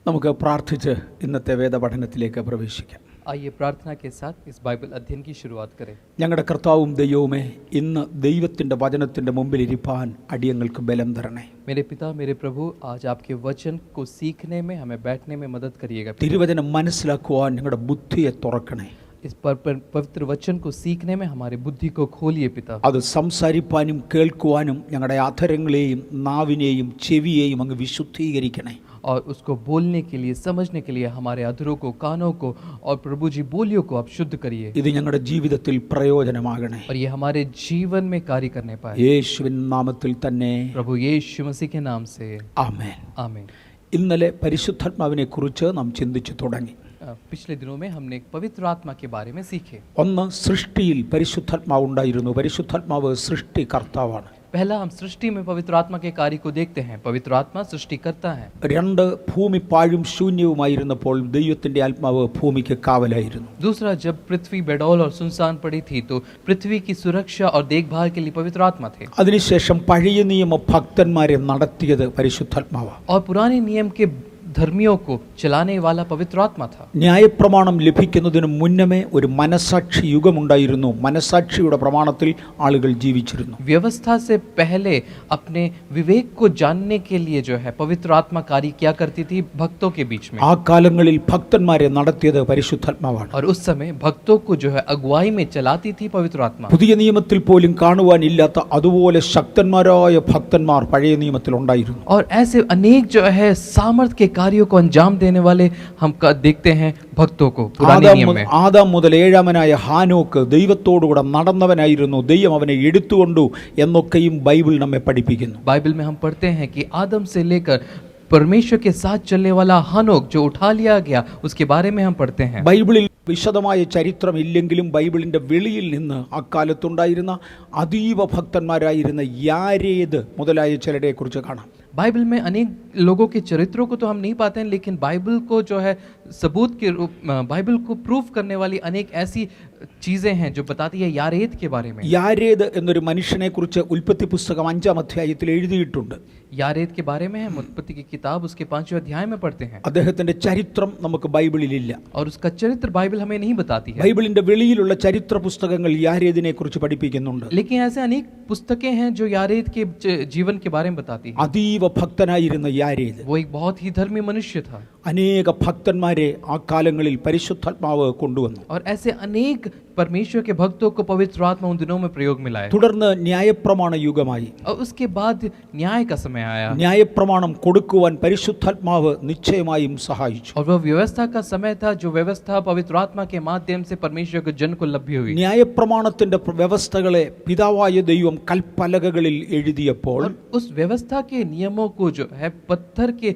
നമുക്ക് പ്രാർത്ഥിച്ച് ഇന്നത്തെ വേദപഠനത്തിലേക്ക് പ്രവേശിക്കാം. आइए प्रार्थना के साथ इस बाइबल अध्ययन की शुरुआत करें. ഞങ്ങളുടെ കർത്താവും ദൈവവുമേ, ഇന്ന് ദൈവത്തിൻ്റെ വചനത്തിൻ്റെ മുമ്പിൽ ഇരിപ്പാൻ അടിയങ്ങൾക്ക് ബലം തരണേ. मेरे पिता, मेरे प्रभु, आज आपके वचन को सीखने में, हमें बैठने में मदद करिएगा. തിരുവചനം മനസ്സിലാക്കുവാൻ ഞങ്ങളുടെ ബുദ്ധിയെ തുറക്കണേ. इस पवित्र वचन को सीखने में हमारे बुद्धि को खोलिए पिता. അത് സംസാരിപ്പാനും കേൾക്കുവാനും ഞങ്ങളുടെ അധരങ്ങളെയും നാവിനെയും ചെവിയെയും അങ്ങ് വിശുദ്ധീകരിക്കണേ. और उसको बोलने के लिए, समझने के लिए हमारे अधरों को, कानों को और प्रभु जी बोलियों को आप शुद्ध करिए. ഇത് ഞങ്ങളുടെ ജീവിതത്തിൽ പ്രയോജനമാകണേ. और ये हमारे जीवन में कार्य करने पाए. യേശുവിൻ നാമത്തിൽ തന്നെ. प्रभु यीशु मसीह के नाम से ആമേൻ. आमीन. ഇന്നലെ പരിശുദ്ധാത്മാവിനെ കുറിച്ച് നാം ചിന്തിച്ചു തുടങ്ങി. पिछले दिनों में हमने एक पवित्र आत्मा के बारे में सीखे. ഒന്ന്, സൃഷ്ടിയിൽ പരിശുദ്ധാത്മാവ് ഉണ്ടായിരുന്നു. പരിശുദ്ധാത്മാവ് സൃഷ്ടികർത്താവാണ്. पहला, हम सृष्टि में पवित्र आत्मा के कार्य को देखते हैं. पवित्र आत्मा सृष्टि करता है. രണ്ട്, ഭൂമി പാഴും ശൂന്യവുമായിരുന്നപ്പോൾ ദൈവത്തിന്റെ ആത്മാവ് ഭൂമിക്ക് കാവലായിരുന്നു. दूसरा, जब पृथ्वी बेडौल और सुनसान पड़ी थी तो पृथ्वी की सुरक्षा और देखभाल के लिए पवित्र आत्मा थे. അതിനുശേഷം പഴയ നിയമ ഭക്തന്മാരെ നടത്തിയത് പരിശുദ്ധാത്മാവാണ്. और पुराने नियम के धर्मियों को चलाने वाला पवित्र आत्मा था. ന്യായപ്രമാണം ലഭിക്കുന്നതിന് മുന്നമേ ഒരു മനസാക്ഷി യുഗമുണ്ടായിരുന്നു. മനസാക്ഷിയുടെ പ്രമാണത്തിൽ ആളുകൾ ജീവിച്ചിരുന്നു. व्यवस्था से पहले अपने विवेक को जानने के लिए जो है पवित्र आत्मा कार्य किया करती थी भक्तों के बीच में. ആ കാലങ്ങളിൽ ഭക്തന്മാരെ നടത്തിയത് പരിശുദ്ധാത്മാവാണ്. और उस समय भक्तों को जो है अगुवाई में चलाती थी पवित्र आत्मा. പുതിയ നിയമത്തിൽ പോലും കാണുവാനില്ലാത്ത അതുപോലെ ശക്തന്മാരായ ഭക്തന്മാർ പഴയ നിയമത്തിൽ ഉണ്ടായിരുന്നു. और ऐसे अनेक जो है सामर्थ के कार्यों को अंजाम देने वाले हम देखते हैं भक्तों को पुराने नियम में. ആദാം മുതൽ ഏഴാമനായ ഹാനോക്ക് ദൈവത്തോടുകൂടെ നടന്നവനായിരുന്നു. ദൈവം അവനെ എടുത്തുകൊണ്ടു എന്നൊക്കെയും ബൈബിൾ നമ്മെ പഠിപ്പിക്കുന്നു. बाइबल में हम पढ़ते हैं कि आदम से लेकर परमेश्वर के साथ चलने वाला हनोक जो उठा लिया गया, उसके बारे में हम पढ़ते हैं. ബൈബിളിൽ വിശദമായ ചരിത്രം ഇല്ലെങ്കിലും ബൈബിളിന്റെ വെളിയിൽ നിന്ന് അക്കാലത്തുണ്ടായിരുന്ന അതീവ ഭക്തന്മാരായിരുന്ന യാരേദ് മുതലായ ചിലരെ കുറിച്ച് കാണാം. बाइबल में अनेक लोगों के चरित्रों को तो हम नहीं पाते हैं, लेकिन बाइबल को जो है सबूत के रूप, बाइबल को प्रूफ करने वाली अनेक ऐसी चीजें हैं जो बताती है यारेद के बारे में. യാരേദ് എന്നൊരു മനുഷ്യനെ കുറിച്ച് ഉൽപ്പത്തി പുസ്തകം 5-ാം അധ്യായത്തിൽ എഴുതിയിട്ടുണ്ട്. यारेद के बारे में हम उत्पत्ति की किताब उसके 5वें अध्याय में पढ़ते हैं. അദ്ദേഹത്തിന്റെ ചരിത്രം നമുക്ക് ബൈബിളിൽ ഇല്ല. और उसका चरित्र बाइबल हमें नहीं बताती है. ബൈബിളിന്റെ വെളിയിലുള്ള ചരിത്ര പുസ്തകങ്ങൾ യാരേദിനെ കുറിച്ച് പഠിപ്പിക്കുന്നുണ്ട്. लेकिन ऐसे अनेक पुस्तकें हैं जो यारेद के जीवन के बारे में बताती है. അതീവ ഭക്തനായിരുന്ന യാരേദ് वो एक बहुत ही धर्मी मनुष्य था. അനേക ഭക്തന്മാരെ ആ കാലങ്ങളിൽ പരിശുദ്ധാത്മാവ് കൊണ്ടുവന്നു. और ऐसे अनेक परमेश्वर के भक्तों को पवित्र आत्मा उन दिनों में प्रयोग में लाया. തുടർന്ന് ന്യായപ്രമാണ യുഗമായി. और उसके बाद न्याय का समय आया. ന്യായപ്രമാണം കൊടുക്കുവാൻ പരിശുദ്ധാത്മാവ് നിശ്ചയമായും സഹായിച്ചു. और वह व्यवस्था का समय था जो व्यवस्था पवित्र आत्मा के माध्यम से परमेश्वर के जन को लभ्य हुई. ന്യായപ്രമാണത്തിന്റെ വ്യവസ്ഥകളെ പിതാവായ ദൈവം കൽപ്പലകകളിൽ എഴുതിയപ്പോൾ उस व्यवस्था के नियमों को जो है पत्थर के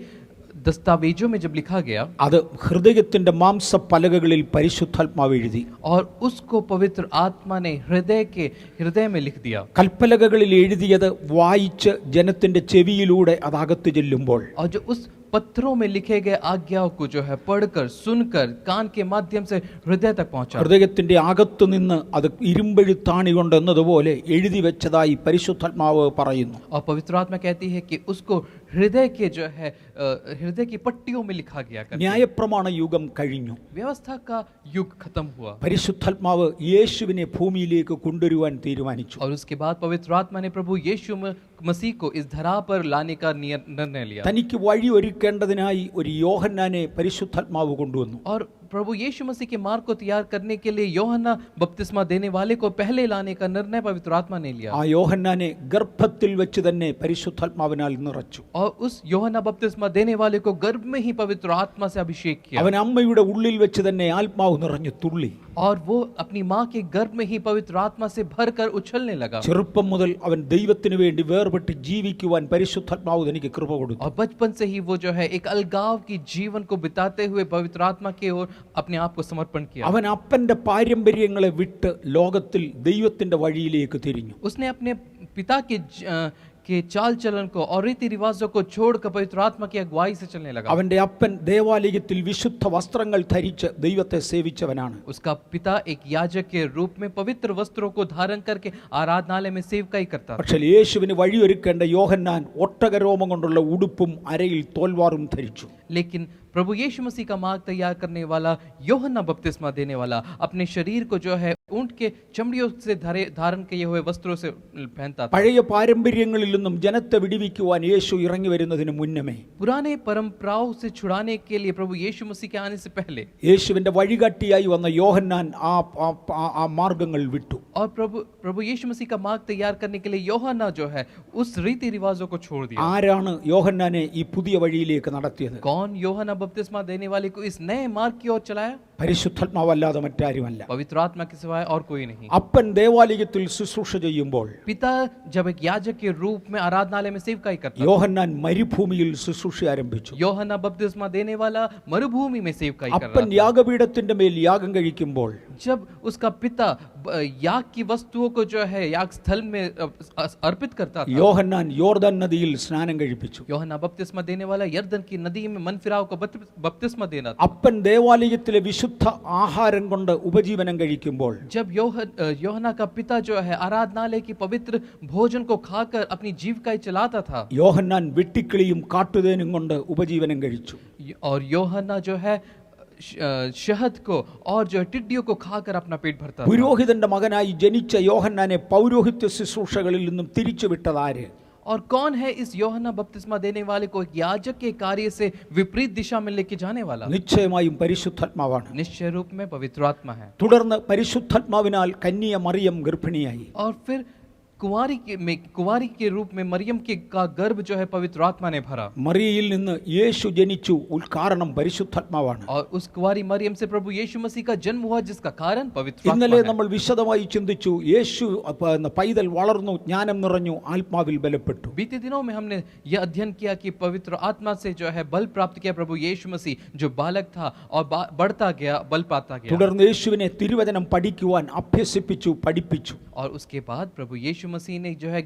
दस्तावेजों में जब लिखा गया, അത് ഹൃദയത്തിന്റെ മാംസപലകകളിൽ പരിശുദ്ധാത്മാവ് എഴുതി. और उसको पवित्र आत्मा ने हृदय में लिख दिया. കൽപ്പലകകളിൽ എഴുതിയത് വായിച്ച് ജനത്തിന്റെ ചെവിയിലൂടെ അതകത്ത് ചെല്ലുമ്പോൾ और जो उस पत्थरों में लिखे गए आज्ञाओं को जो है पढ़कर, सुनकर, कान के माध्यम से हृदय तक पहुंचा. ഹൃദയത്തിന്റെ അകത്തു നിന്ന് അത് ഇരുമ്പെഴുത്താണി കൊണ്ട് എന്നതുപോലെ എഴുതി വെച്ചതായി പരിശുദ്ധാത്മാവ് പറയുന്നു. और पवित्र आत्मा कहती है कि उसको हृदय के जो है हृदय की पट्टियों में लिखा गया. ന്യായപ്രമാണ യുഗം കഴിഞ്ഞു. व्यवस्था का युग खत्म हुआ. പരിശുദ്ധാത്മാവ് യേശുവിനെ ഭൂമിയിലേക്ക് കൊണ്ടുവരുവാൻ തീരുമാനിച്ചു. और उसके बाद पवित्र आत्मा ने प्रभु यीशु मसीह को इस धरा पर लाने का निर्णय लिया. തനിക്ക് വഴി ഒരുക്കേണ്ടതിനായി ഒരു യോഹന്നാനെ പരിശുദ്ധാത്മാവ് കൊണ്ടുവന്നു. और प्रभु यीशु मसीह के मार्ग को तैयार करने के लिए യോഹന്ന बपतिस्मा देने वाले को पहले लाने का निर्णय पवित्र आत्मा ने लिया. ആ യോഹന്നാനെ ഗർഭത്തിൽ വെച്ച് തന്നെ പരിശുദ്ധാത്മാവിനാൽ നിറച്ചു. और उस യോഹന്ന बपतिस्मा देने वाले को गर्भ में ही पवित्र आत्मा से अभिषेक किया. അവൻ അമ്മയുടെ ഉള്ളിൽ വെച്ച് തന്നെ ആത്മാവ് നിറഞ്ഞു തുള്ളി. और वो अपनी माँ के गर्भ में ही पवित्र आत्मा से भरकर उछलने लगा. ചെറുപ്പം മുതൽ അവൻ ദൈവത്തിന് വേണ്ടി വേർപെട്ട് ജീവിക്കുവാൻ പരിശുദ്ധാത്മാവ് തനിക്ക് കൃപ കൊടുത്തു. और बचपन से ही वो जो है एक अलगाव की जीवन को बिताते हुए पवित्र आत्मा की ओर अपने आप को समर्पण किया. അവൻ അപ്പന്റെ പാരമ്പര്യങ്ങളെ വിട്ട് ലോകത്തിൽ ദൈവത്തിന്റെ വഴിയിലേക്ക് തിരിഞ്ഞു. उसने अपने पिता के चाल चलन को और रीति रिवाजों को छोड़कर पवित्र आत्मा की अगुवाई से चलने लगा. അവന്റെ അപ്പൻ ദേവാലയത്തിൽ വിശുദ്ധ വസ്ത്രങ്ങൾ ധരിച്ച് ദൈവത്തെ സേവിച്ചവനാണ്. उसका पिता एक याजक के रूप में पवित्र वस्त्रों को धारण करके आराधनालय में सेवकाई करता था. പക്ഷേ യേശുവിന് വഴിയൊരുക്കേണ്ട യോഹന്നാൻ ഒട്ടകരോമം കൊണ്ടുള്ള ഉടുപ്പും അരയിൽ തോൽവാറും ധരിച്ചു. लेकिन प्रभु यीशु मसीह का मार्ग तैयार करने वाला यूहन्ना बपतिस्मा देने वाला अपने शरीर को जो है ऊंट के चमड़ियों से धारण किए हुए वस्त्रों से पहनता था। പഴയ പാരമ്പര്യങ്ങളിൽ നിന്നും ജനത്തെ വിടുവിക്കുവാൻ യേശു ഇറങ്ങി വരുന്നതിന് മുന്നമേ पुराने परंपराओं से छुड़ाने के लिए प्रभु यीशु मसीह के आने से पहले യേശുവിന്റെ വഴികാട്ടിയായി വന്ന യോഹന്നാൻ ആ മാർഗങ്ങൾ വിട്ടു. और प्रभु यीशु मसीह का मार्ग तैयार करने के लिए യോഹന്നാ जो है उस रीति रिवाजों को छोड़ दिया। ആരാണ് യോഹന്നാനെ ഈ പുതിയ വഴിയിലേക്ക് നടത്തിയത്? कौन यूहन्ना बपतिस्मा देने वाले को इस नए मार्ग की ओर चलाया? പരിശുദ്ധാത്മാവല്ലാതെ മറ്റാരുമല്ല. पवित्र आत्मा के सिवाय और कोई नहीं। അപ്പൻ ദേവാലയത്തിൽ ശുശ്രൂഷ ചെയ്യുമ്പോൾ पिता जब एक याजक के रूप में आराधनालय में सेवकाई करता था, യോഹന്നാൻ മരുഭൂമിയിൽ ശുശ്രൂഷ ആരംഭിച്ചു. यूहन्ना बपतिस्मा देने वाला मरुभूमि में सेवकाई कर അപ്പൻ रहा था। യാഗപീഠത്തിന്റെ മേൽ യാഗം കഴിക്കുമ്പോൾ जब उसका पिता याग की वस्तुओं को जो है याग स्थल में अर्पित करता था, യോഹന്നാൻ യോർദാൻ നദിയിൽ സ്നാനം കഴിപ്പിച്ചു. यूहन्ना बपतिस्मा देने वाला यरदन की नदी में मन फिराव को बपतिस्मा देना था। അപ്പൻ ദേവാലയത്തിലെ വിശുദ്ധ ആഹാരം കൊണ്ട് ഉപജീവനം കഴിക്കുമ്പോൾ जब यूहन्ना का पिता जो है आराधनालय की पवित्र भोजन को खाकर अपनी जीविका चलाता था, യോഹന്നാൻ വെട്ടിക്കിളിയും കാട്ടുതേനും കൊണ്ട് ഉപജീവനം കഴിച്ചു. और यूहन्ना जो है शहद को और जो टिड्डियों को खाकर अपना पेट भरता था। പുരോഹിതന്റെ മകനായി ജനിച്ച യോഹന്നാനെ പൗരോഹിത്യ ശുശ്രൂഷകളിൽ നിന്നും തിരിച്ചുവിട്ടതാര്? और कौन है इस यूहन्ना बपतिस्मा देने वाले को याजक के कार्य से विपरीत दिशा में लेके जाने वाला? നിശ്ചയമായും പരിശുദ്ധാത്മാവാണ്. निश्चय रूप में पवित्र आत्मा है। തുടർന്ന് പരിശുദ്ധാത്മാവിനാൽ കന്യ മറിയം ഗർഭിണിയായി. और फिर कुंवारी के रूप में मरियम का गर्भ जो है पवित्र आत्मा ने भरा। മറിയയിൽ നിന്ന് യേശു ജനിച്ചു. കാരണം പരിശുദ്ധാത്മാവാണ്. और उस कुंवारी मरियम से प्रभु यीशु मसीह का जन्म हुआ, जिसका कारण पवित्र आत्मा ഇന്നലെ है। നമ്മൾ വിശദമായി ചിന്തിച്ചു. യേശു പൈതൽ വളർന്നു, ജ്ഞാനം നിറഞ്ഞു, ആത്മാവിൽ ബലപ്പെട്ടു. बीते दिनों में हमने यह अध्ययन किया कि पवित्र आत्मा से जो है बल प्राप्त किया प्रभु यीशु मसीह, जो बालक था और बढ़ता गया, बल पाता गया। തുടർന്ന് യേശുവിനെ തിരുവചനം പഠിക്കുവാൻ അഭ്യസിപ്പിച്ചു, പഠിപ്പിച്ചു. और उसके बाद प्रभु यीशु मसीह ने जो है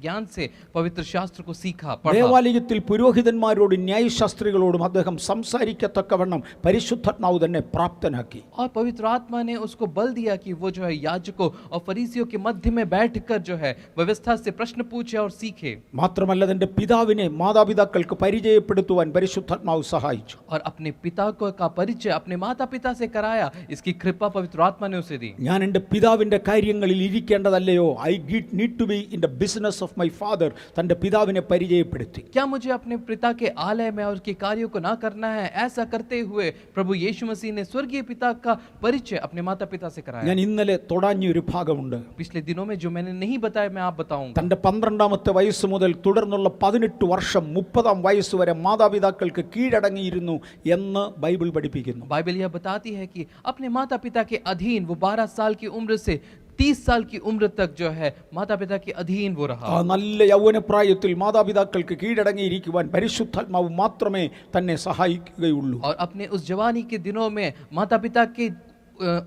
ज्ञान से पवित्र शास्त्र को सीखा, पढ़ा। ദേവാലയത്തിൽ പുരോഹിതന്മാരോടും ന്യായശാസ്ത്രികളോടും അദ്ദേഹം സംസാരിക്കത്തക്കവണ്ണം പരിശുദ്ധാത്മാവ് തന്നെ പ്രാപ്തനാക്കി. और पवित्र आत्मा ने उसको बल दिया कि वो जो है याजकों और फरीसियों के मध्य में बैठकर जो है व्यवस्था से प्रश्न पूछे और सीखे। മാത്രമല്ല തന്റെ പിതാവിനെ മാതാപിതാക്കൾക്ക് പരിചയപ്പെടുത്തുവാൻ പരിശുദ്ധാത്മാവ് സഹായിച്ചു. और अपने पिता को का परिचय अपने माता पिता से कराया। इसकी कृपा पवित्र आत्मा ने उसे दी। ഞാൻ എൻ്റെ പിതാവിന്റെ കാര്യങ്ങളിൽ ഇരിക്കേണ്ടതല്ലയോ? I need to be in the business of my father. തന്റെ പിതാവിനെ പരിചയപ്പെടുത്തി. क्या मुझे अपने पिता के आलय में और उसके कार्यों को ना करना है? ऐसा करते हुए प्रभु यीशु मसीह ने स्वर्गीय पिता का परिचय अपने माता पिता से कराया। ഞാൻ ഇന്നലെ തുടങ്ങിയൊരു ഭാഗമുണ്ട്. पिछले दिनों में जो मैंने नहीं बताया मैं आप बताऊंगा। തന്റെ 12ാമത്തെ വയസ്സ് മുതൽ തുടർന്നുള്ള 18 വർഷം 30ാം വയസ്സ് വരെ മാതാപിതാക്കൾക്ക് കീഴടങ്ങിയിരുന്നു എന്ന് ബൈബിൾ പഠിപ്പിക്കുന്നു. बाइबल यह बताती है कि अपने माता पिता के अधीन वो 12 साल की उम्र से 30 साल की उम्र तक जो है माता पिता के अधीन वो रहा। ആ നല്ല യൗവനപ്രായത്തിൽ മാതാപിതാക്കൾക്ക് കീഴടങ്ങിയിരിക്കുവാൻ പരിശുദ്ധാത്മാവ് മാത്രമേ തന്നെ സഹായിക്കുകയുള്ളൂ. और अपने उस जवानी के दिनों में माता पिता के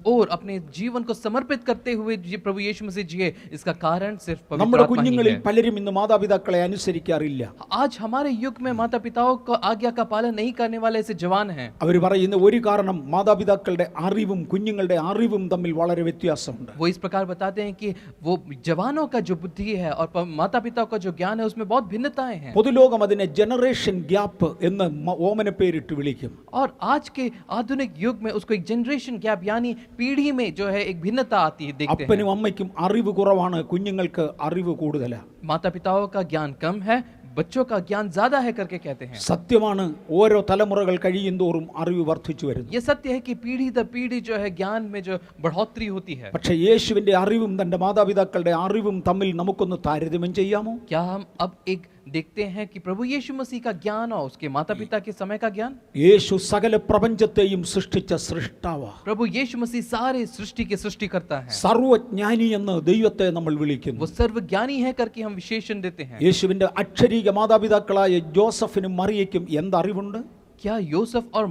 और अपने जीवन को समर्पित करते हुए प्रभु यीशु मसीह जिए, इसका कारण सिर्फ पवित्र നമ്മുടെ आत्मा ही കുഞ്ഞുങ്ങളിൽ है। പലരും ഇന്ന് മാതാപിതാക്കളെ അനുസരിക്കാറില്ല. आज हमारे युग में माता पिताओं को आज्ञा का पालन नहीं करने वाले ऐसे जवान हैं। അവർ പറയുന്ന ഒരു കാരണം മാതാപിതാക്കളുടെ അറിവും കുഞ്ഞുങ്ങളുടെ അറിവും തമ്മിൽ വളരെ വ്യത്യാസമുണ്ട്. वो इस प्रकार बताते हैं कि वो जवानों का जो बुद्धि है और माता पिता का जो ज्ञान है उसमें बहुत भिन्नताएं हैं। പൊതുലോകം അതിനെ ജനറേഷൻ ഗ്യാപ്പ് എന്ന് ഓമന പേരിട്ട് വിളിക്കും. और आज के आधुनिक युग में उसको एक जनरेशन गैप यानी पीढ़ी में जो है एक भिन्नता आती है, देखते हैं। അപ്പനും അമ്മയ്ക്കും അറിവ് കുറവാണ്, കുഞ്ഞുങ്ങൾക്ക് അറിവ് കൂടുതലാണ്. माता पिताओं का ज्ञान कम है, बच्चों का ज्ञान ज्यादा है करके कहते हैं। സത്യമാണ്. ഓരോ തലമുറകൾ കഴിയുന്തോറും അറിവ് വർദ്ധിച്ചു വരുന്നു. ये सत्य है कि पीढ़ी दर पीढ़ी जो है ज्ञान में जो बढ़ोतरी होती है। പക്ഷേ യേശുവിന്റെ അറിവും തന്റെ മാതാപിതാക്കളുടെ അറിവും തമ്മിൽ നമുക്കൊന്ന് താരതമ്യം ചെയ്യാമോ? क्या हम अब एक देखते हैं कि प्रभु यीशु मसीह का ज्ञान और उसके माता पिता के समय का ज्ञान? യേശു സകല പ്രപഞ്ചത്തെയും സൃഷ്ടിച്ച സൃഷ്ടാവാ. प्रभु यीशु मसीह सारे सृष्टि के सृष्टि करता है। സർവജ്ഞാനി എന്ന് ദൈവത്തെ നമ്മൾ വിളിക്കുന്നു. वो सर्वज्ञानी है करके हम विशेषण देते हैं। യേശുവിന്റെ അക്ഷരീക മാതാപിതാക്കളായ ജോസഫിനും മറിയയ്ക്കും എന്തറിവുണ്ട്? क्या यूसुफ और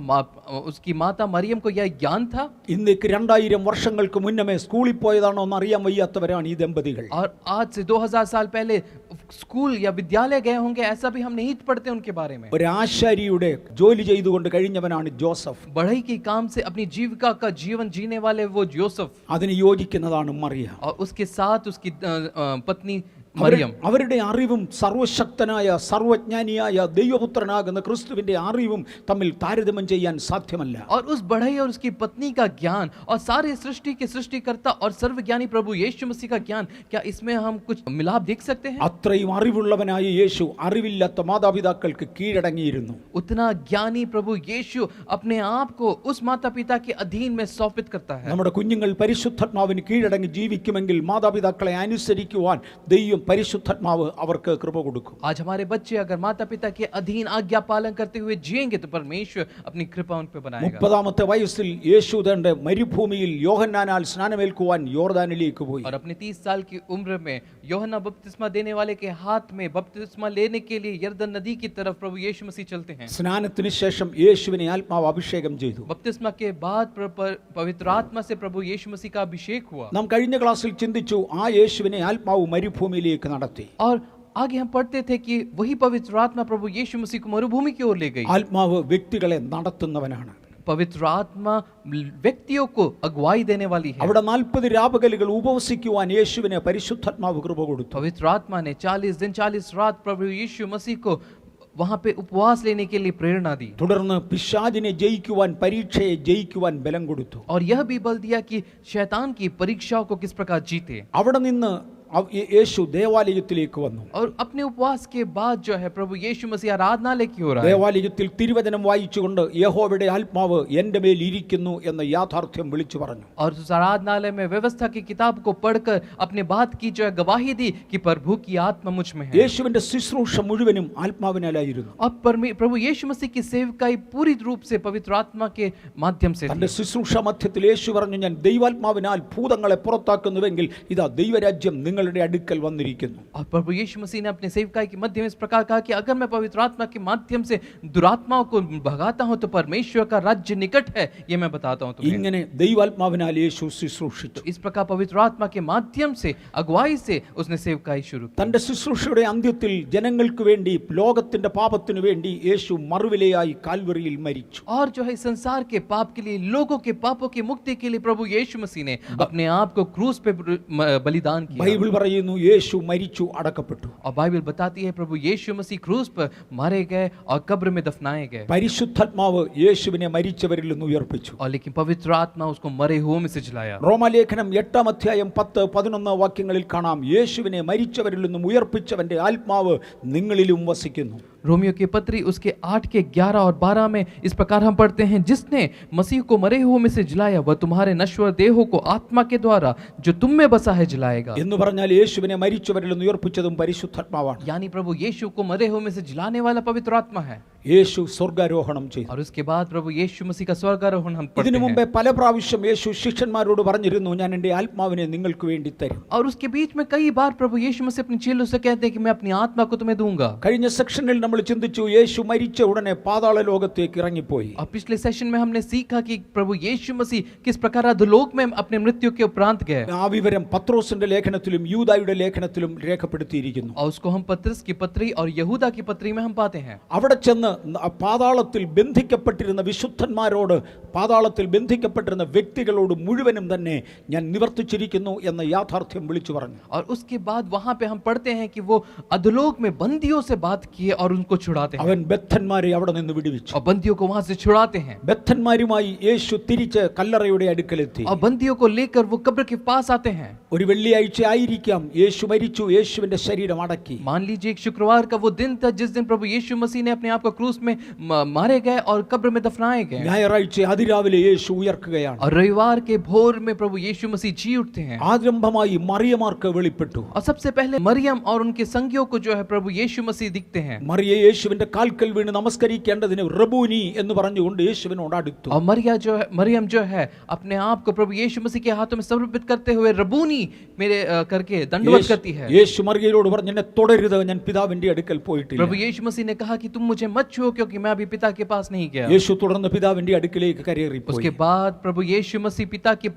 उसकी माता मरियम को यह ज्ञान था? ഇന്നേക്ക് 2000 വർഷങ്ങൾക്ക് മുന്നമേ സ്കൂളിൽ പോയതാണോ എന്ന് അറിയാൻ വയ്യാത്തവരാണ് ഈ ദമ്പതികൾ. और आज से 2000 साल पहले स्कूल या विद्यालय गए होंगे, ऐसा भी हम नहीं पढ़ते उनके बारे में। ഒരു ആശാരിയുടെ ജോലി ചെയ്തുകൊണ്ട് കഴിഞ്ഞവനാണ് ജോസഫ്. बढ़ई के काम से अपनी जीविका का जीवन जीने वाले वो यूसुफ। അതിന് യോജിക്കുന്നതാണ് മറിയ. और उसके साथ उसकी पत्नी मरियम। അവരുടെ അറിവും സർവശക്തനായ സർവജ്ഞാനിയായ ദൈവപുത്രനാകുന്ന ക്രിസ്തുവിന്റെ അറിവും തമ്മിൽ താരതമ്യം ചെയ്യാൻ സാധ്യമല്ല. और उस बढ़ई और उसकी पत्नी का ज्ञान और सारे सृष्टि के सृष्टिकर्ता और सर्वज्ञानी प्रभु यीशु मसीह का ज्ञान, क्या इसमें हम कुछ मिलाप देख सकते हैं? അത്രയും അറിവുള്ളവനായ യേശു അറിവില്ലാത്ത മാതാപിതാക്കൾക്ക് കീഴടങ്ങിയിരുന്നു. उतना ज्ञानी प्रभु यीशु अपने आप को उस माता पिता के अधीन में सौंपित करता है। നമ്മുടെ കുഞ്ഞുങ്ങൾ പരിശുദ്ധാത്മാവിന് കീഴടങ്ങി ജീവിക്കുമെങ്കിൽ മാതാപിതാക്കളെ അനുസരിക്കുവാൻ ദൈവം പരിശുദ്ധാത്മാവ് അവർക്ക് കൃപ കൊടുക്കും. आज हमारे बच्चे अगर माता पिता के अधीन आज्ञा पालन करते हुए जिएंगे तो परमेश्वर अपनी कृपा उन पे बनाएगा। 30ാമത്തെ വയസ്സിൽ യേശു തന്റെ മരുഭൂമിയിൽ യോഹന്നാനാൽ സ്നാനമേൽക്കുവാൻ യോർദാനിലേക്ക് പോയി. और अपने 30 साल की उम्र में यूहन्ना बपतिस्मा देने वाले के हाथ में बपतिस्मा लेने के लिए यरदन नदी की तरफ प्रभु यीशु मसीह चलते हैं। സ്നാനത്തിന് ശേഷം യേശുവിനെ ആത്മാവ് അഭിഷേകം ചെയ്തു. बपतिस्मा के बाद पवित्र आत्मा से प्रभु यीशु मसीह का अभिषेक हुआ. നാം കഴിഞ്ഞ ക്ലാസ്സിൽ ചിന്തിച്ചു ആ യേശുവിനെ ആത്മാവ് മരുഭൂമിയിലേക്ക് നടത്തി. और आगे हम पढ़ते थे कि वही पवित्र आत्मा प्रभु यीशु मसीह को मरुभूमि की ओर ले गई. ആത്മാവ് വ്യക്തികളെ നടത്തുന്നവനാണ്. पवित्र आत्मा व्यक्तियों को अगुवाई देने वाली है. അവിടെ 40 രാപകലുകൾ ഉപവസിക്കുവാൻ യേശുവിനെ പരിശുദ്ധാത്മാവ് കൃപ കൊടുത്തു. पवित्र आत्मा ने 40 दिन 40 रात प्रभु यीशु मसीह को वहां पे उपवास लेने के लिए प्रेरणा दी. തുടർന്ന് പിശാചിനെ ജയിക്കുവാൻ പരീക്ഷയെ ജയിക്കുവാൻ ബലം കൊടുത്തു. और यह भी बल दिया कि शैतान की परीक्षाओं को किस प्रकार जीते. അവിടെ നിന്ന് യേശു ദേവാലയത്തിലേക്ക് വന്നു. और अपने उपवास के बाद जो है प्रभु यीशु मसीह आराधनालय की ओर आए. ദേവാലയത്തിൽ തിരുവചനം വായിച്ചുകൊണ്ട് യഹോവയുടെ ആത്മാവ് എൻ്റെ മേൽ ഇരിക്കുന്നു എന്ന യാഥാർത്ഥ്യം വിളിച്ചു പറഞ്ഞു. और उस आराधनालय में व्यवस्था की किताब को पढ़कर अपने बात की जो है गवाही दी कि प्रभु की आत्मा मुझ में है. യേശുവിന്റെ ശുശ്രൂഷ മുഴുവനും ആത്മാവിനാലായിരുന്നു. और प्रभु यीशु मसीह की सेवकाई पूरी रूप से पवित्र आत्मा के माध्यम से തന്റെ ശുശ്രൂഷ മധ്യത്തിൽ യേശു പറഞ്ഞു, ഞാൻ ദൈവാത്മാവിനാൽ ഭൂതങ്ങളെ പുറത്താക്കുന്നുവെങ്കിൽ ഇതാ ദൈവരാജ്യം നിങ്ങളുടെ അടുക്കൽ വന്നിരിക്കുന്നു. और प्रभु यीशु मसीह ने अपने सेवकाई के मध्य में इस प्रकार कहा कि अगर मैं पवित्र आत्मा के माध्यम से दुरात्माओं को भगाता हूं तो परमेश्वर का राज्य निकट है, ये मैं बताता हूं तुम्हें. ഇങ്ങനെ ദൈവാത്മാവിനാൽ യേശു ശുശ്രൂഷിച്ചു. इस प्रकार पवित्र आत्मा के माध्यम से अगुवाई से उसने सेवकाई शुरू की. തന്റെ ശുശ്രൂഷയുടെ അന്ത്യത്തിൽ ജനങ്ങൾക്ക് വേണ്ടി ലോകത്തിന്റെ പാപത്തിനു വേണ്ടി യേശു മറുവിലയായി കാൽവറിയിൽ മരിച്ചു. और जो है संसार के पाप के लिए, लोगों के पापों की मुक्ति के लिए प्रभु यीशु मसीह ने अपने आप को क्रूस पे बलिदान किया. ബൈബിൾ പറയുന്നു യേശു മരിച്ചു അടക്കപ്പെട്ടു. और बाइबल बताती है प्रभु यीशु मसीह क्रूस पर मारे गए और कब्र में दफनाए गए. പരിശുദ്ധാത്മാവ് യേശുവിനെ മരിച്ചവരിൽ നിന്ന് ഉയർപ്പിച്ചു. और लेकिन पवित्र आत्मा उसको मरे हुए में से जलाया. റോമാലേഖനം 8-ാം അധ്യായം 10-11 വാക്യങ്ങളിൽ കാണാം, യേശുവിനെ മരിച്ചവരിൽ നിന്നും ഉയർപ്പിച്ചവന്റെ ആത്മാവ് നിങ്ങളിലും വസിക്കുന്നു. रोमियो की पत्री उसके 8 के 11 और 12 में इस प्रकार हम पढ़ते हैं, जिसने मसीह को मरे हुए में से जलाया वह तुम्हारे नश्वर देहों को आत्मा के द्वारा जो तुम में बसा है जलाएगा. എന്ന് പറഞ്ഞാൽ യേശുവിനെ മരിച്ചവരിൽ നിന്ന് ഉയർപ്പിച്ചതും പരിശുദ്ധാത്മാവാണ്. यानी प्रभु यीशु को मरे हुए में से जलाने वाला पवित्र आत्मा है. യേശു സ്വർഗ്ഗാരോഹണം ചെയ്തു. और उसके बाद प्रभु यीशु मसीह का स्वर्गारोहण हम पढ़ते ഇതിനു മുമ്പേ हैं. പല പ്രാവശ്യം യേശു ശിഷ്യന്മാരോട് പറഞ്ഞിരുന്നു, ഞാൻ എൻ്റെ ആത്മാവിനെ നിങ്ങൾക്ക് വേണ്ടി തരും. और उसके बीच में कई बार प्रभु यीशु मसीह अपने चेलों से कहते हैं कि मैं अपनी आत्मा को तुम्हें दूंगा. കഴിഞ്ഞ സെക്ഷനിൽ നമ്മൾ ചിന്തിച്ചു, യേശു മരിച്ച ഉടനെ പാതാള ലോകത്തേക്ക് ഇറങ്ങിപ്പോയി. और पिछले सेशन में हमने सीखा कि प्रभु यीशु मसीह किस प्रकार अधोलोक में अपने मृत्यु के उपरांत गए. ആ വിവരം പത്രോസിന്റെ ലേഖനത്തിലും യൂദായുടെ ലേഖനത്തിലും രേഖപ്പെടുത്തിയിരിക്കുന്നു. और उसको हम पत्रस की पत्री और यहूदा की पत्री में हम पाते हैं. അവിടെ ചെന്ന് പാതാളത്തിൽ ബന്ധിക്കപ്പെട്ടിരുന്ന വിശുദ്ധന്മാരോട്, പാതാളത്തിൽ ബന്ധിക്കപ്പെട്ടിരുന്ന വ്യക്തികളോട് മുഴുവനും തന്നെ ഞാൻ നിവർത്തിച്ചിരിക്കുന്നു എന്ന യാഥാർത്ഥ്യം വിളിച്ചു പറഞ്ഞു. और उसके बाद वहां पे हम पढ़ते हैं कि वो अधोलोक में बंदियों से बात किए और उनको छुड़ाते हैं. അവൻ ബദ്ധന്മാരെ അവിടെ നിന്ന് വിടുവിച്ചു. और बंदियों को वहां से छुड़ाते हैं. ബദ്ധന്മാരുമായി യേശു തിരിച്ച് കല്ലറയുടെ അടുക്കലെത്തി. और बंदियों को लेकर वो कब्र के पास आते हैं. ഒരു വെള്ളിയാഴ്ച ആയിരിക്കാം, യേശു മരിച്ചു, യേശുവിന്റെ ശരീരം അടക്കി. मान लीजिए एक शुक्रवार का वो दिन था जिस दिन प्रभु यीशु मसीह ने अपने आप को क्रूस में मारे गए और कब्र में दफनाए गए. ഞായറാഴ്ച അതിരാവിലെ യേശു ഉയർക്കുകയാണ്. और रविवार के भोर में प्रभु यीशु मसीह जी उठते हैं. ആരംഭമായി മറിയമാർക്ക് വെളിപ്പെട്ടു. और सबसे पहले मरियम और उनके संगियों को जो है प्रभु यीशु मसीह दिखते हैं. മറിയ യേശുവിന്റെ കാൽക്കൽ വീണ് നമസ്കരിക്കേണ്ടതിന് റബൂനി എന്ന് പറഞ്ഞുകൊണ്ട് യേശുവിനോട് അടുത്തു. और मरियम जो है अपने आप को प्रभु यीशु मसीह के हाथों में समर्पित करते हुए रबूनी मेरे करके दंडवत करती है. യേശു മറിയയോട് പറഞ്ഞു, എന്നെ തൊടരുത്, ഞാൻ പിതാവിന്റെ അടുക്കൽ പോയിട്ടില്ല. प्रभु यीशु मसीह ने कहा कि तुम मुझे मत छुओ क्योंकि मैं अभी पिता के पास नहीं गया. യേശു തുടർന്ന് പിതാവിന്റെ അടുക്കലേക്ക് കയറിപ്പോയി. उसके बाद प्रभु यीशु मसीह पिता के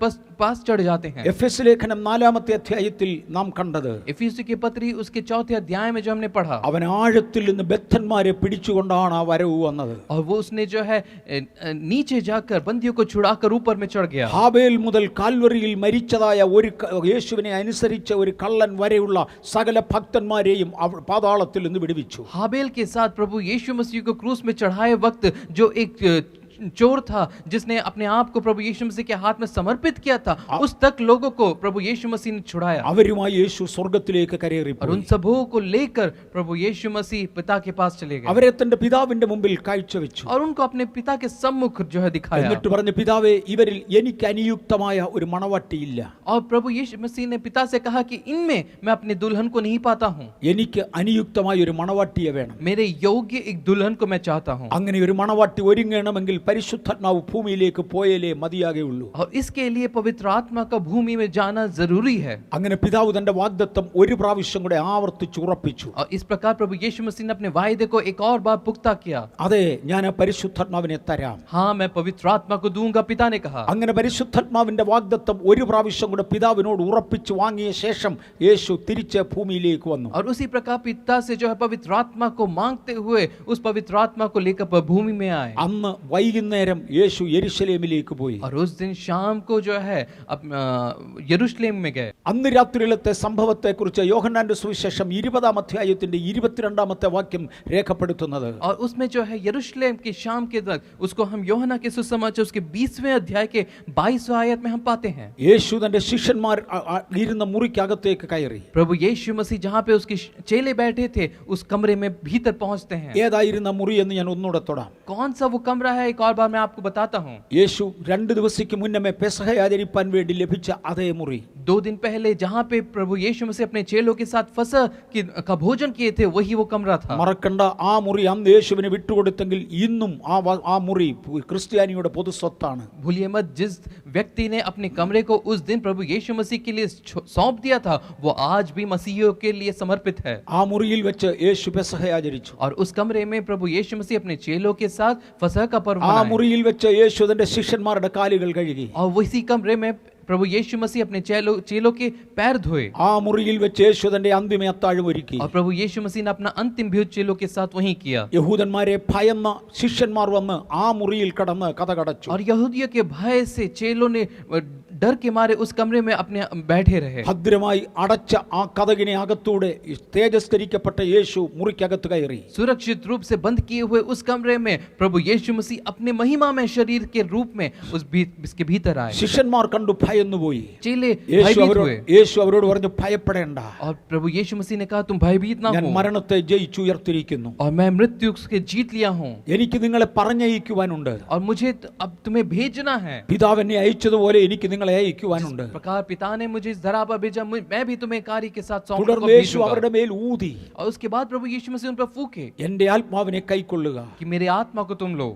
पास चढ़ जाते हैं. എഫെസ് ലേഖനം 4-ാമത്തെ അധ്യായത്തിൽ നാം കണ്ടത്, इफिसी की पत्री उसके 4थे अध्याय में जो हमने पढ़ा, അവൻ ആഴത്തിൽ നിന്ന് ബദ്ധന്മാരെ പിടിച്ചുകൊണ്ടാണ് ആ വരവ് വന്നത്. और वो उसने जो है नीचे जाकर बंदियों को छुड़ाकर ऊपर में चढ़ गया. ഹാബേൽ മുതൽ കാൽവറിയിൽ മരിച്ചതായ ഒരു യേശുവിനെ അനുസരിച്ച ഒരു കള്ളൻ വരെയുള്ള സകല ഭക്തന്മാരെയും പാതാളത്തിൽ നിന്ന് വിടുവിച്ചു. हाबेल के साथ प्रभु यीशु मसीह को क्रूस में चढ़ाए वक्त जो एक चोर था जिसने अपने आप को प्रभु यीशु मसीह के हाथ में समर्पित किया था, उस तक लोगों को प्रभु यीशु मसीह ने छुड़ाया. അവരുമായി യേശു സ്വർഗ്ഗത്തിലേക്ക് और കയറിപ്പോയി. उन सबों को लेकर प्रभु यीशु मसीह पिता के पास चले गए അവരെ തന്റെ പിതാവിന്റെ മുമ്പിൽ കാഴ്ചവെച്ചു. और उनको अपने पिता के सम्मुख जो है दिखाया. എന്നിട്ട് പറഞ്ഞു, പിതാവേ, ഇവരിൽ എനിക്ക് അനുയുക്തമായ ഒരു മണവാട്ടിയില്ല. और प्रभु यीशु मसीह ने पिता से कहा कि इनमें मैं अपने दुल्हन को नहीं पाता हूँ. എനിക്ക് അനുയുക്തമായ ഒരു മണവാട്ടിയെ വേണം. मेरे योग्य एक दुल्हन को मैं चाहता हूँ. അങ്ങനെ ഒരു മണവാട്ടി ഒരുങ്ങണമെങ്കിൽ പരിശുദ്ധാത്മാവ് ഭൂമിയിലേക്ക് പോയാലേ മതിയാകുള്ളൂ. और इसके लिए पवित्र आत्मा का भूमि में जाना जरूरी है. അങ്ങനെ പിതാവ് തന്റെ വാഗ്ദത്തം ഒരു പ്രാവശ്യം കൂടെ ആവർത്തിച്ച് ഉറപ്പിച്ചു. और इस प्रकार प्रभु यीशु मसीह ने अपने वायदे को एक और बार पुख्ता किया. അതെ, ഞാൻ പരിശുദ്ധാത്മാവിനെ തരാം. हाँ, मैं पवित्र आत्मा को दूंगा, पिता ने कहा. അങ്ങനെ പരിശുദ്ധാത്മാവിന്റെ വാഗ്ദത്തം ഒരു പ്രാവശ്യം കൂടെ പിതാവിനോട് ഉറപ്പിച്ച് വാങ്ങിയ ശേഷം യേശു തിരിച്ച് ഭൂമിയിലേക്ക് വന്നു. और उसी प्रकार पिता से जो है पवित्र आत्मा को मांगते हुए उस पवित्र आत्मा को लेकर भूमि में आए. അന്ന് വൈകുന്നേരം യേശു യെരുശലേമിലേക്ക് പോയി. और उस दिन शाम को जो है यरूशलेम में गए. അന്ന് രാത്രിയിലത്തെ സംഭവത്തെക്കുറിച്ച് യോഹന്നാന്റെ സുവിശേഷം 20-ാം അധ്യായത്തിന്റെ 22-ാമത്തെ വാക്യം രേഖപ്പെടുത്തുന്നത്. और उसमें जो है यरूशलेम की शाम के वक्त उसको हम യോഹന്നാ के सुसमाचार उसके 20वें अध्याय के 22वें आयत में हम पाते हैं. യേശു തന്റെ ശിഷ്യന്മാർ ഇരുന്ന മുറിക്കകത്തേക്ക് കയറി. प्रभु यीशु मसीह जहाँ पे उसके चेले बैठे थे उस कमरे में भीतर पहुंचते हैं. ഏതായിരുന്ന മുറി എന്ന് ഞാൻ ഒന്നുകൂടെ തൊടാം. कौन सा वो कमरा है, एक और बार मैं आपको बताता हूँ. യേശു 2 ദിവസത്തേക്ക് മുന്നമേ പെസഹ ആചരിപ്പാൻ വേണ്ടി ലഭിച്ച അതേ മുറി. 2 दिन पहले जहाँ पे प्रभु यीशु मसीह अपने चेलों के साथ फसह का भोजन किए थे, वही वो कमरा था. മറക്കണ്ട, ആ മുറി അന്ന് യേശുവിനെ വിട്ടുകൊടുത്തെങ്കിൽ ഇന്നും ആ മുറി ക്രിസ്ത്യാനിയുടെ പൊതുസ്വത്താണ്. भूलिए मत, जिस व्यक्ति ने अपने कमरे को उस दिन प्रभु यीशु मसीह के लिए सौंप दिया था, वो आज भी मसीहियों के लिए समर्पित है. ആ മുറിയിൽ വെച്ച് യേശു പെസഹ ആചരിച്ചു. और उस कमरे में प्रभु यीशु मसीह अपने चेलों के साथ फसह का पर्व ആ मनाए. മുറിയിൽ വെച്ച് യേശു തന്റെ ശിഷ്യന്മാരുടെ കാലുകൾ കഴുകി. और उसी कमरे में प्रभु यीशु मसीह अपने चेलों के पैर धोए. ആ മുറിയിൽ വെച്ച് യേശു തന്റെ അന്തിമ അത്താഴം ഒരുക്കി. और प्रभु यीशु मसीह ने अपना अंतिम भोज चेलों के साथ वहीं किया. യഹൂദന്മാരെ ഭയന്ന ശിഷ്യന്മാർ വന്ന് ആ മുറിയിൽ കടന്ന് കതകടച്ചു. और यहूदियों के भय से चेलों ने डर के मारे उस कमरे में अपने बैठे रहे. ഭദ്രമായി അടച്ച ആ കതകിനെ അകത്തൂടെ തേജസ്കരിക്കപ്പെട്ട യേശു മുറിക്കകത്ത് കയറി. सुरक्षित रूप से बंद किए हुए उस कमरे में प्रभु यीशु मसीह अपने महिमा में शरीर के रूप में इसके भीतर आए. ശിഷ്യന്മാർ കണ്ടു ഭയന്നുപോയി. चेले യേശു भयभीत हुए. അവരോട് പറഞ്ഞു, ഭയപ്പെടേണ്ട, और प्रभु यीशु मसीह ने कहा, तुम भयभीत ना ഞാൻ हो, മരണത്തെ ജയിച്ചുയർത്തിരിക്കുന്നു. और मैं मृत्यु के जीत लिया हूँ. എനിക്ക് നിങ്ങളെ പറഞ്ഞയക്കുവാനുണ്ട്. और मुझे अब तुम्हें भेजना है. പിതാവ് എന്നെ അയച്ചതുപോലെ എനിക്ക് നിങ്ങളെ അയക്കുവാനുണ്ട്. प्रकार पिता ने मुझे इस धरा पर भेजा, मैं भी तुम्हें कार्य के साथ सौंप തുടർന്ന് യേശു അവരുടെ മേൽ ഊതി, और उसके बाद प्रभु यीशु मसीह उन पर फूके എന്റെ ആത്മാവിനെ കൈക്കൊള്ളുക. कि मेरे आत्मा को तुम लो.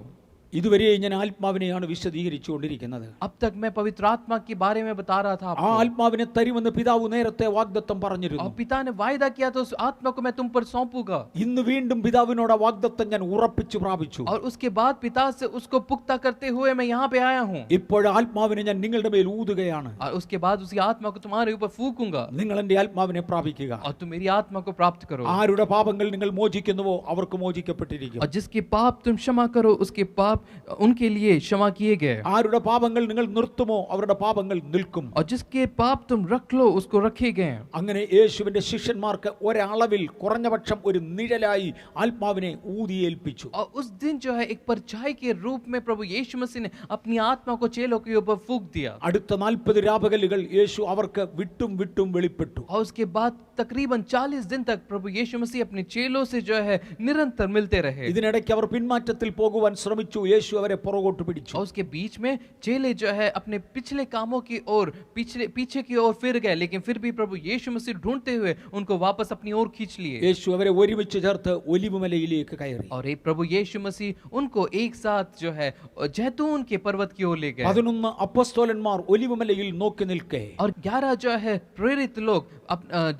ഇതുവരെ ഞാൻ ആത്മാവിനെയാണ് വിശദീകരിച്ചുകൊണ്ടിരിക്കുന്നത്. अब तक मैं पवित्र आत्मा के बारे में बता रहा था ആ आपको. ആത്മാവിനെ തരുമെന്ന് പിതാവ് നേരത്തെ വാഗ്ദത്തം और പറഞ്ഞിരുന്നു. पिता ने वायदा किया तो उस आत्मा को मैं तुम पर सौंपूंगा. ഇന്ന് വീണ്ടും പിതാവിനോട് ആ വാഗ്ദത്തം ഞാൻ ഉറപ്പിച്ചു പ്രാപിച്ചു. और उसके बाद पिता से उसको पुख्ता करते हुए मैं यहाँ पे आया हूँ. ഇപ്പോൾ ആത്മാവിനെ ഞാൻ നിങ്ങളുടെ മേൽ ഊതുകയാണ്. और उसके बाद उसी आत्मा को तुम्हारे ऊपर फूकूंगा. നിങ്ങൾ എന്റെ ആത്മാവിനെ പ്രാപിക്കുക. और तुम मेरी आत्मा को प्राप्त करो. ആരുടെ പാപങ്ങൾ നിങ്ങൾ മോചിക്കുന്നുവോ അവർക്ക് മോചിക്കപ്പെട്ടിരിക്കും. और जिसके पाप तुम क्षमा करो उसके पाप उनके लिए क्षमा किए गए. ആരുടെ പാപങ്ങൾ നിങ്ങൾ നിർത്തുമോ അവരുടെ പാപങ്ങൾ നിൽക്കും. और जिसके पाप तुम रख लो उसको रखे गए. അങ്ങനെ യേശുവിന്റെ ശിഷ്യന്മാർക്ക് ഒരളവിൽ കുറഞ്ഞപക്ഷം ഒരു നിഴലായി ആത്മാവിനെ ഊതിയേൽപ്പിച്ചു. और उस दिन जो है एक परछाई के रूप में प्रभु यीशु मसीह ने अपनी आत्मा को चेलों के ऊपर फूंक दिया. അടുത്ത 40 രാപകലുകൾ യേശു അവർക്ക് വിട്ടും വിട്ടും വെളിപ്പെട്ടു. और उसके बाद तकरीबन 40 दिन तक प्रभु यीशु मसीह अपने चेलों से जो है निरंतर मिलते रहे. ഇതിനിടയ്ക്ക് അവർ പിന്മാറ്റത്തിൽ പോകുവാൻ ശ്രമിച്ചു. യേശു അവരെ പുറകോട്ട് പിടിച്ചു. और उसके बीच में चेले जो है अपने पिछले कामों की ओर पीछे की ओर फिर गए, लेकिन फिर भी प्रभु यीशु मसीह ढूंढते हुए उनको वापस अपनी ओर खींच लिए. യേശു അവരെ ഒരുമിച്ച് ചേർത്ത് ഒലിവുമലയിലേക്ക് കയറി. और एक प्रभु यीशु मसीह उनको एक साथ जो है जैतून के पर्वत की ओर ले गए. 11 അപ്പോസ്തലന്മാർ ഒലിവുമലയിൽ നോക്കി നിൽക്കെ और 11 जो है प्रेरित लोग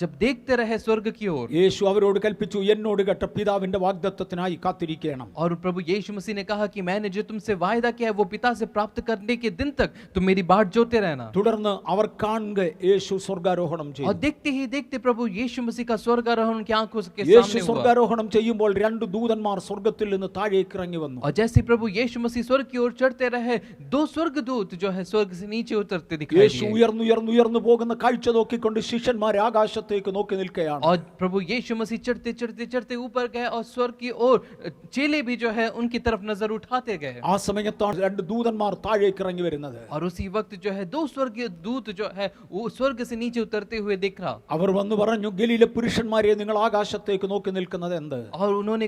जब देखते रहे स्वर्ग की ओर। യേശു അവരോട് കൽപ്പിച്ചു, എന്നോട് കേട്ട പിതാവിന്റെ വാഗ്ദത്തത്തിനായി കാത്തിരിക്കണം. और प्रभु यीशु मसीह ने कहा कि मैंने जो तुमसे वायदा किया है वो पिता से प्राप्त करने के दिन तक तुम मेरी बाट जोते रहना। തുടർന്ന് അവർ കാണുക യേശു സ്വർഗാരോഹണം और ചെയ്തു. देखते ही देखते प्रभु यीशु मसीह का स्वर्गारोहण उनकी आंखों के യേശു सामने हुआ। സ്വർഗാരോഹണം ചെയ്യുമ്പോൾ രണ്ട് ദൂതന്മാർ സ്വർഗത്തിൽ നിന്ന് താഴേക്ക് ഇറങ്ങി വന്നു. और जैसे प्रभु यीशु मसीह स्वर्ग की ओर चढ़ते रहे, दो स्वर्गदूत जो है स्वर्ग से नीचे उतरते दिखाई യേശു दिए। ഉയർന്നു പോകുന്ന കാഴ്ച നോക്കിക്കൊണ്ട് ശിഷ്യന്മാർ ആകാശത്തേക്ക് നോക്കി നിൽക്കുകയാണ്. और प्रभु यीशु मसीह चढ़ते चढ़ते चढ़ते ऊपर गए और स्वर्ग की ओर चेले भी जो है उनकी तरफ नजर उठाते गए। ആ സമയത്താണ് രണ്ട് ദൂതന്മാർ താഴേക്ക് ഇറങ്ങി വരുന്നത്. और उसी वक्त जो है दो स्वर्गीय दूत जो है वो स्वर्ग से नीचे उतरते हुए दिख रहा। അവർ വന്നു പറഞ്ഞു, ഗലീല പുരുഷന്മാരെ, നിങ്ങൾ ആകാശത്തേക്ക് നോക്കി നിൽക്കുന്നത് എന്ത്? और उन्होंने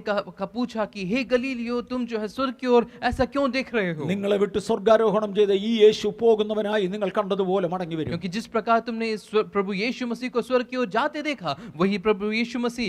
पूछा कि हे गलीलियो, तुम जो है स्वर्ग की ओर ऐसा क्यों देख रहे हो? നിങ്ങളെ വിട്ട് സ്വർഗാരോഹണം ചെയ്ത ഈ യേശു പോകുന്നവനായി നിങ്ങൾ കണ്ടതുപോലെ മടങ്ങി വരും. क्योंकि जिस प्रकार तुमने प्रभु यीशु मसीह को स्वर्ग की ओर जाते देखा, वही प्रभु यीशु मसीह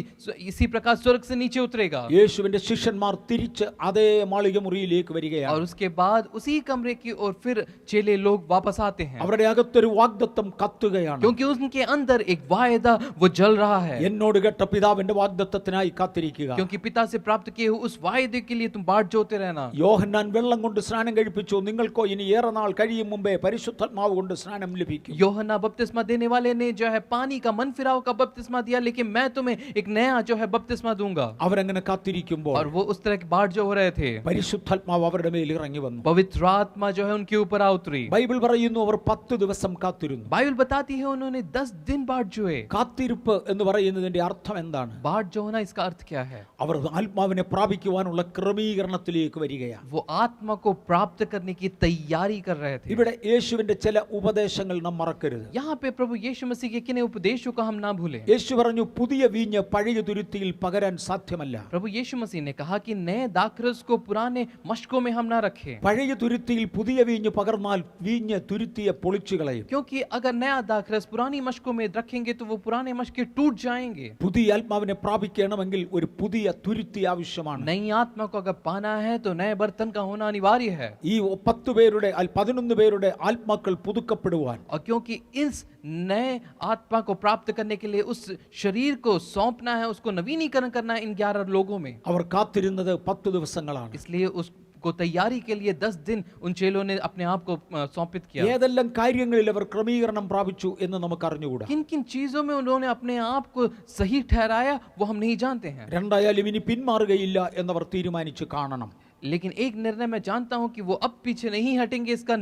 इसी प्रकार स्वर्ग से नीचे उतरेगा। യേശുവിന്റെ ശിഷ്യന്മാർ തിരിച്ച് അതേ മാളിക മുറിയിലേക്ക് വരികയാണ്. और उसके बाद उसी कमरे की ओर फिर चेले लोग वापस आते हैं, അവരുടെ അകത്തൊരു വാഗ്ദത്തം കത്തുകയാണ്. क्योंकि उनके अंदर एक वायदा वो जल रहा है। എന്നോട് കേട്ട പിതാവിന്റെ വാഗ്ദത്തത്തിനായി കാത്തിരിക്കുക. क्योंकि पिता से प्राप्त किए हुए उस वायदे के लिए तुम बाट जोते रहना। യോഹന്നാൻ വെള്ളം കൊണ്ട് സ്നാനം കഴിപ്പിച്ചു, നിങ്ങൾക്കോ ഇനി ഏറെ നാൾ കഴിയും മുമ്പേ പരിശുദ്ധാത്മാവ് കൊണ്ട് സ്നാനം ലഭിക്കും. यूहन्ना बपतिस्मा देने वाले ने जो है पानी का मन फिराव का बपतिस्मा दिया, लेकिन मैं तुम्हें एक नया जो है बपतिस्मा दूंगा। അവരങ്ങനെ കാത്തിരിക്കുമ്പോൾ और वो उस तरह की बाट जो हो रहे थे, പരിശുദ്ധാത്മാവ് അവരുടെ മേൽ ഇറങ്ങി വന്നു. पवित्र आत्मा जो है उनके ऊपर आ उतरी। ബൈബിൾ പറയുന്നു അവർ 10 ദിവസം കാത്തിരുന്നു. बाइबल बताती है उन्होंने 10 दिन बाट जोए। കാത്തിരിപ്പ് എന്ന് പറയുന്നതിന്റെ അർത്ഥം എന്താണ്? बाट जो होना, इसका अर्थ क्या है? അവർ ആത്മാവിനെ പ്രാപിക്കുവാനുള്ള ക്രമീകരണത്തിലേക്ക് വരികയാണ്. वो आत्मा को प्राप्त करने की तैयारी कर रहे थे। ഇവിടെ യേശുവിന്റെ ചില ഉപദേശങ്ങൾ നാം മറക്കരുത്. यहाँ पे प्रभु यीशु मसीह के किन उपदेशों का हम ना भूलें। യേശു പറഞ്ഞു, പുതിയ വീഞ്ഞ് പഴയ തുരുത്തിയിൽ പകരാൻ സാധ്യമല്ല. प्रभु यीशु मसीह ने कहा कि नए दाखरस को पुराने मशकों में हम ना रखें, പഴയ തുരുത്തിയിൽ പുതിയ വീഞ്ഞ് പകർന്നാൽ വീഞ്ഞ് തുരുത്തിയെ പൊളിച്ചു കളയും. क्योंकि अगर नया दाखरस पुरानी मशकों में रखेंगे तो वो पुराने मशके टूट जाएंगे। പുതിയ ആത്മാവിനെ പ്രാപിക്കണമെങ്കിൽ ഒരു പുതിയ തുരുത്തി ആവശ്യമാണ്. नई आत्मा को अगर पाना है तो नए बर्तन का होना अनिवार्य है। ഈ 10 പേരുടെ 11 പേരുടെ ആത്മാക്കൾ പുതുക്കപ്പെടുവാൻ, और क्योंकि इस नए आत्मा को प्राप्त करने के लिए उस शरीर को सौंपना है, उसको नवीनीकरण करना है इन 11 लोगों में, അവർ കാത്തിരുന്നത് 10 ദിവസങ്ങളാണ്. इसलिए उसको तैयारी के लिए 10 दिन उन चेलों ने अपने आप को सौंपित किया। ഏതെല്ലാം കാര്യങ്ങളിൽ അവർ ക്രമീകരണം പ്രാപിച്ചു എന്ന് നമുക്ക് അറിഞ്ഞുകൂടാ. किन किन चीजों में उन्होंने अपने आप को सही ठहराया वो हम नहीं जानते हैं, രണ്ടായാലും ഇനി പിന്മാറുകയില്ല എന്നവർ തീരുമാനിച്ചു കാണണം. लेकिन एक निर्णय मैं जानता हूं कि वो अब पीछे नहीं हटेंगे, इसका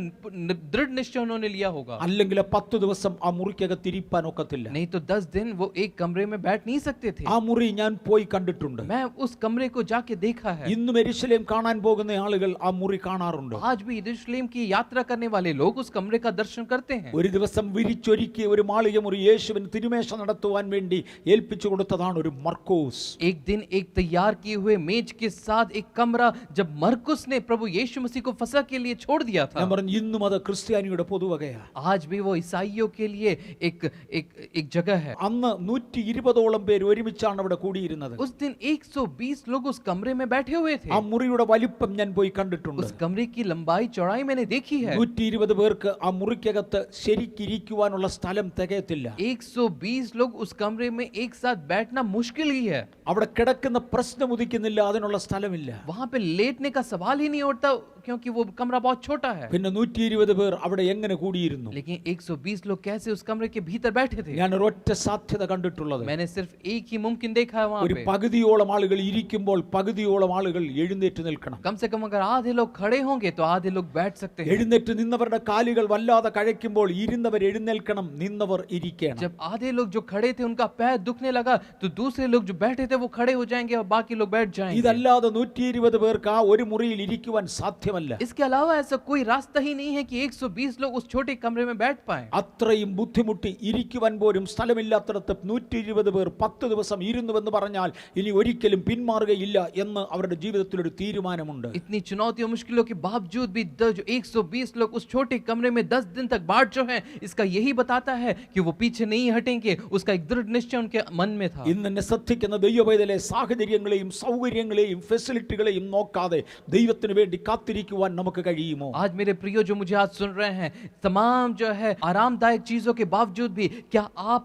दृढ़ निश्चय उन्होंने लिया होगा। അല്ലെങ്കിൽ 10 ദിവസം ആ മുറിക്കകത്ത് ഇരിപ്പാൻ ഒക്കത്തില്ല. नहीं तो 10 दिन वो एक कमरे में बैठ नहीं सकते थे। ആ മുറി ഞാൻ പോയി കണ്ടിട്ടുണ്ട്. मैं उस कमरे को जाके देखा है। ഇന്നും യെരൂശലേം കാണാൻ പോകുന്ന ആളുകൾ ആ മുറി കാണാറുണ്ട്. आज भी यरूशलेम की यात्रा करने वाले लोग उस कमरे का दर्शन करते हैं। ഒരു ദിവസം വിരിച്ചൊരുക്കിയ ഒരു മാളിക മുറി യേശുവിന് തിരുമേശ നടത്തുവാൻ വേണ്ടി ഏൽപ്പിച്ചു കൊടുത്തതാണ് ഒരു മർക്കോസ്. एक दिन एक तैयार किए हुए मेज के साथ एक कमरा जब मरकुस ने प्रभु यीशु मसीह को फसह के लिए छोड़ दिया था। ഞാൻ പറഞ്ഞു, ഇന്നും അത് ക്രിസ്ത്യാനിയുടെ പൊതുവകയാണ്. आज भी वो ईसाइयों के लिए एक एक एक जगह है। അന്ന് 120ഓളം പേര് ഒരുമിച്ചാണ് അവിടെ കൂടിയിരുന്നത്. उस दिन 120 लोग उस कमरे में बैठे हुए थे। ആ മുറിയുടെ വലിപ്പം ഞാൻ പോയി കണ്ടിട്ടുണ്ട്. उस कमरे की लंबाई चौड़ाई मैंने देखी है। 120 പേർക്ക് ആ മുറിക്കകത്ത് ശരിക്കിരിക്കുവാനുള്ള സ്ഥലം തികയത്തില്ല. 120 लोग उस कमरे में एक साथ बैठना मुश्किल ही है। അവിടെ കിടക്കുന്ന പ്രശ്നം ഉദിക്കുന്നില്ല, അതിനുള്ള സ്ഥലമില്ല. वहां पे लेटने का सवाल ही नहीं उठता, क्योंकि वो कमरा बहुत छोटा है। പിന്നെ 120 പേർ അവിടെ എങ്ങനെ കൂടിയിരുന്നു? लेकिन 120 लोग कैसे उस कमरे के भीतर बैठे थे? ഞാൻ ഒരൊറ്റ സാധ്യത കണ്ടിട്ടുള്ളത്, मैंने सिर्फ एक ही मुमकिन देखा है वहां ഒരു पे। പകുതിയോളം ആളുകൾ ഇരിക്കുമ്പോൾ പകുതിയോളം ആളുകൾ എഴുന്നേറ്റ് നിൽക്കണം. कम से कम अगर आधे लोग खड़े होंगे तो आधे लोग बैठ सकते हैं। എഴുന്നേറ്റ് നിന്നവരുടെ കാലുകൾ വല്ലാതെ കഴയ്ക്കുമ്പോൾ ഇരുന്നവർ എഴുന്നേൽക്കണം, നിന്നവർ ഇരിക്കണം. जब आधे लोग जो खड़े थे उनका पैर दुखने लगा तो दूसरे लोग जो बैठे थे वो खड़े हो जाएंगे और बाकी लोग बैठ जाएंगे। ഇതല്ലാതെ 120 പേർക്ക് ആ ഒരു മുറിയിൽ ഇരിക്കുവാൻ സാധ്യമല്ല. इसके अलावा ऐसा कोई रास्ता ही नहीं है कि 120 लोग उस छोटे कमरे में बैठ पाएं। അത്രയും ബുദ്ധിമുട്ടി ഇരിക്കുവാൻ പോലും സ്ഥലമില്ലാത്തിടത്ത് 120 പേർ 10 ദിവസം ഇരുന്നുവെന്ന് പറഞ്ഞാൽ ഇനി ഒരിക്കലും പിന്മാറുകയില്ല എന്ന് അവരുടെ ജീവിതത്തിൽ ഒരു തീരുമാനമുണ്ട്. इतनी चुनौतियों मुश्किलों के बावजूद भी जो 120 लोग उस छोटे कमरे में 10 दिन तक बाट जो है, इसका यही बताता है कि वो पीछे नहीं हटेंगे। उसका एक दृढ़ निश्चय उनके मन में था। ഇന്ന് എന്നെ ശ്രദ്ധിക്കുന്ന ദൈവവേദനയിലെ സാഹചര്യങ്ങളെയും സൗകര്യങ്ങളെയും ഫെസിലിറ്റികളെയും നോക്കാതെ ദൈവത്തിന് വേണ്ടി കാത്തിരിക്കുന്ന ആശ്വസിപ്പിക്കുവാൻ നമുക്ക് കഴിയുമോ? आज मेरे प्रियो जो मुझे आज सुन रहे हैं, तमाम जो है आरामदायक चीजों के बावजूद भी क्या आप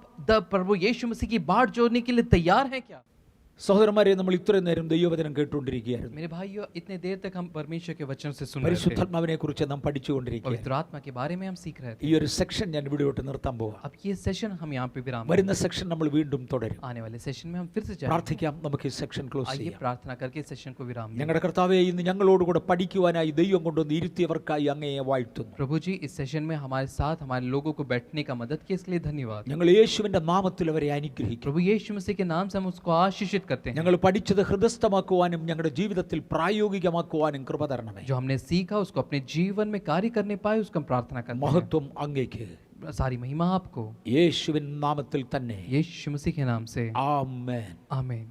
प्रभु यीशु मसीह की बाट जोड़ने के लिए तैयार हैं क्या? സഹോദരന്മാരെ, നമ്മൾ ഇത്രയും നേരം ദൈവവചനം കേട്ടുകൊണ്ടിരിക്കുകയായിരുന്നു. मेरे भाइयों, इतने देर तक हम परमेश्वर के वचन से सुन रहे थे, പരിശുദ്ധാത്മാവിനെ കുറിച്ച് നാം പഠിച്ചുകൊണ്ടിരിക്കുകയാണ്. पवित्र आत्मा के बारे में हम सीख रहे थे. ഈ ഒരു സെക്ഷൻ ഞാൻ ഇവിടെയോട്ട് നിർത്താൻ പോവാം. अब ये सेशन हम यहाँ पे विराम വരുന്ന സെക്ഷൻ നമ്മൾ വീണ്ടും തുടരും. आने वाले सेशन में हम फिर से जाएंगे. പ്രാർത്ഥിക്കാം, നമുക്ക് ഈ സെക്ഷൻ ക്ലോസ് आइए ചെയ്യാം. प्रार्थना करके सेशन को विराम दें. ഞങ്ങളുടെ കർത്താവേ, ഇന്ന് ഞങ്ങളോടുകൂടെ പഠിക്കുവാനായി ദൈവം കൊണ്ടുവന്ന് ഇരുത്തിയവർക്കായി അങ്ങയെ വാഴ്ത്തുന്നു. प्रभु जी, इस सेशन में हमारे साथ हमारे लोगों को बैठने का मदद किए, इसके लिए धन्यवाद. ഞങ്ങൾ യേശുവിന്റെ നാമത്തിൽ അവരെ അനുഗ്രഹിക്കും. प्रभु यीशु मसीह के नाम से हम उसको आशीषित करते हैं. ഞങ്ങൾ പഠിച്ചത് ഹൃദയസ്ഥമാക്കുവാനും ഞങ്ങളുടെ ജീവിതത്തിൽ പ്രായോഗികമാക്കുവാനും കൃപ തരണമേ. जो हमने सीखा उसको अपने जीवन में कार्य करने पाए, उसको हम प्रार्थना करते हैं. മഹത്വം അങ്ങേക്ക്. सारी महिमा आपको, യേശുവിൻ നാമത്തിൽ തന്നെ. यीशु मसीह के नाम से. ആമേൻ. आमीन.